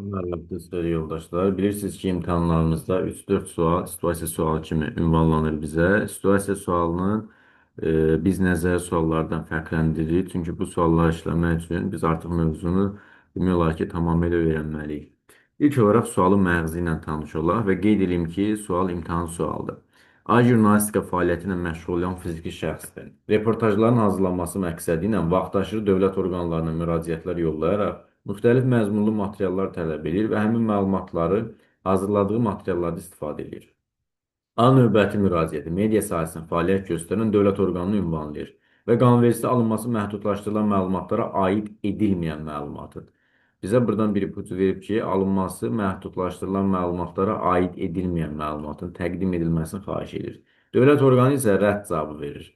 Merhaba değerli yoldaşlar. Bilirsiniz ki imtahanlarımızda 3-4 sual situasiya sualı kimi ünvanlanır bizə. Situasiya sualını biz nəzəri suallardan fərqləndiririk. Çünki bu sualları işləmək üçün biz artıq mövzunu demək olar ki, tamamilə öyrənməliyik. İlk olaraq sualın məğzi ilə tanış olaq və qeyd edeyim ki, sual imtahan sualıdır. Jurnalistika fəaliyyəti ilə məşğul olan fiziki şəxsdir. Reportajların hazırlanması məqsədi ilə vaxtaşırı dövlət orqanlarına müraciətlər yollayaraq müxtəlif məzmunlu materiallar tələb edir və həmin məlumatları hazırladığı materiallarda istifadə edir. A növbəti müraciəti media sahəsində fəaliyyət göstərən dövlət orqanını ünvanlayır və qanunvericiliyə alınması məhdudlaşdırılan məlumatlara aid edilməyən məlumatı. Bizə buradan bir ipucu verib ki, alınması məhdudlaşdırılan məlumatlara aid edilməyən məlumatın təqdim edilməsini xahiş edir. Dövlət orqanı isə rədd cavabı verir.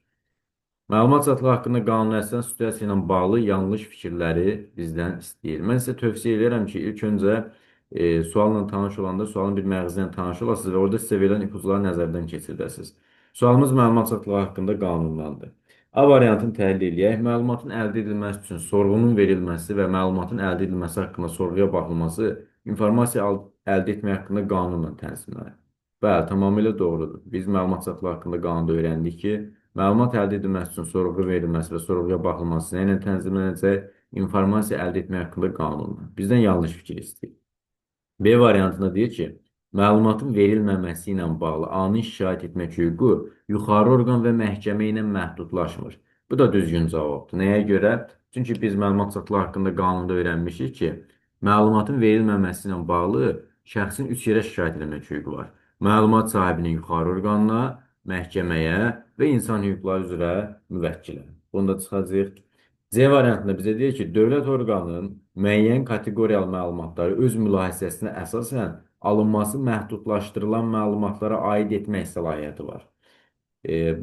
Məlumat çatlığı haqqında qanunləşdirən situasiya ilə bağlı yanlış fikirləri bizdən istəyir. Mən sizə tövsiyə edirəm ki, ilk öncə sualla tanış olanda sualın bir məğzi ilə tanış olasınız və orada sizə verilən ipucuları nəzərdən keçirdəsiniz. Sualımız məlumat çatlığı haqqında qanundandır. A variantını təhlil edək. Məlumatın əldə edilməsi üçün sorğunun verilməsi və məlumatın əldə edilməsi haqqında sorğuya baxılması informasiya əldə etmək haqqında qanunla tənzimlənir. Bəli, tamamilə doğrudur. Biz məlumat çatlığı haqqında qanunda öyrəndik ki, məlumat əldə edilməsi üçün sorğu verilməsi və sorğuya baxılması nə ilə tənzimlənəcək? İnformasiya əldə etmək haqqında qanunla. Bizdən yanlış fikir istəyir. B variantında deyir ki, məlumatın verilməməsi ilə bağlı ani şikayət etmək hüququ yuxarı orqan və məhkəmə ilə məhdudlaşmır. Bu da düzgün cavabdır. Nəyə görə? Çünki biz məlumat çatlığı haqqında qanunda öyrənmişik ki, məlumatın verilməməsi ilə bağlı şəxsin 3 yerə şikayət etmək hüququ var. Məlumat sahibinin yuxarı orqanına, məhkəməyə və insan hüquqları üzrə müvəkkilə. Bunu da çıxacaq. C variantında bizə deyir ki, dövlət orqanının müəyyən kateqoriyalı məlumatları öz mülahizəsinə əsasən alınması məhdudlaşdırılan məlumatlara aid etmək səlahiyyəti var.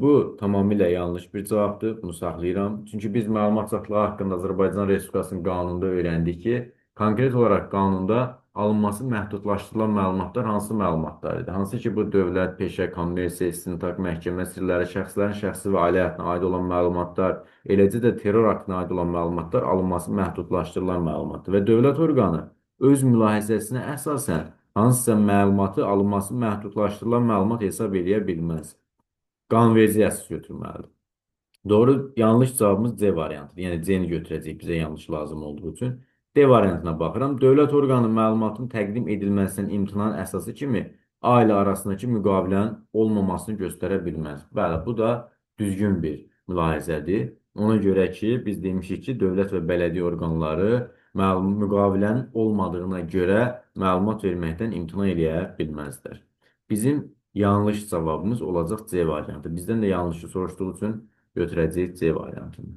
Bu tamamilə yanlış bir cavabdır. Bunu saxlayıram. Çünki biz məlumat çatlığı haqqında Azərbaycan Respublikasının qanununda öyrəndik ki, konkret olaraq qanunda alınması məhdudlaşdırılan məlumatlar hansı məlumatlar idi? Hansı ki, bu dövlət, peşə, kommersiya, istintaq, məhkəmə sirləri, şəxslərin şəxsi və ailə həyatına aid olan məlumatlar, eləcə də terror aktına aid olan məlumatlar alınması məhdudlaşdırılan məlumatdır və dövlət orqanı öz mülahizəsinə əsasən hansısa məlumatı alınması məhdudlaşdırılan məlumat hesab edə bilməz. Qanunvericilik əsas götürməlidir. Doğru, yanlış cavabımız C variantıdır. Yəni C-ni götürəcək bizə yanlış lazım olduğu üçün. D variantına baxıram. Dövlət orqanı məlumatın təqdim edilməsinin imtinanın əsası kimi ailə arasındakı müqavilənin olmamasını göstərə bilməz. Bəli, bu da düzgün bir mülahizədir. Ona görə ki, biz demişik ki, dövlət və bələdiyyə orqanları müqavilənin olmadığına görə məlumat verməkdən imtina edə bilməzlər. Bizim yanlış cavabımız olacaq C variantı. Bizdən də yanlışı soruşduğu üçün götürəcəyik C variantını.